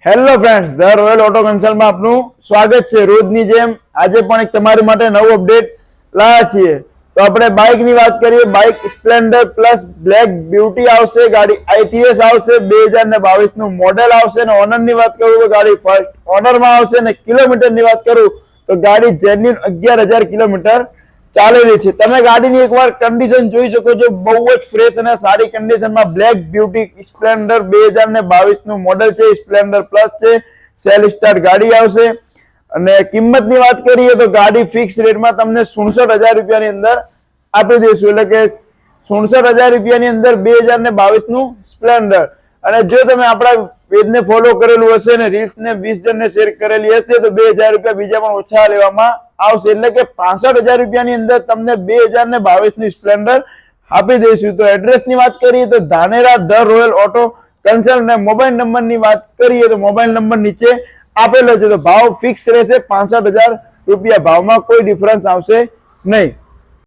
Hello friends, the royal auto કન્સલ્ટમાં આપનું સ્વાગત છે। રોજની જેમ આજે પણ એક તમારી માટે નવું અપડેટ લાવ્યા છીએ। તો આપણે બાઇકની વાત કરીએ। Bike Splendor plus black beauty આવશે। ગાડી ITS આવશે। 2022 નું મોડેલ આવશે। અને ઓનરની વાત કરું તો ગાડી ફર્સ્ટ ઓનરમાં આવશે। અને કિલોમીટરની વાત કરું તો ગાડી જેન્યુઇન 11,000 કિલોમીટર ચાલેલી છે। તમે ગાડીની એકવાર કન્ડિશન જોઈ શકો છો। બહુ જ ફ્રેશ અને સારી કન્ડિશનમાં બ્લેક બ્યુટી સ્પ્લેન્ડર 2022 નું મોડેલ છે। સ્પ્લેન્ડર પ્લસ છે। સેલ સ્ટાર્ટ ગાડી આવશે। અને કિંમતની વાત કરીએ તો ગાડી ફિક્સ રેટમાં તમને 66,000 રૂપિયાની અંદર આપી દઈશું। એટલે કે 66,000 રૂપિયાની અંદર 2022 નું સ્પ્લેન્ડર। અને જો તમે આપણા પેજને ફોલો કરેલું હશે ને રીલ્સ ને 20 જણને શેર કરેલી હશે તો 2,000 રૂપિયા બીજા પણ ઓછા લેવામાં આવશે। એટલે કે 65,000 રૂપિયાની અંદર તમને 2022 નું સ્પ્લેન્ડર આપી દઈશું। તો એડ્રેસની વાત કરીએ તો Dhanera the royal auto consult. ને મોબાઈલ નંબરની વાત કરીએ તો મોબાઈલ નંબર નીચે આપેલો છે। તો ભાવ ફિક્સ રહેશે 65,000 રૂપિયા। ભાવમાં કોઈ ડિફરન્સ આવશે નહીં।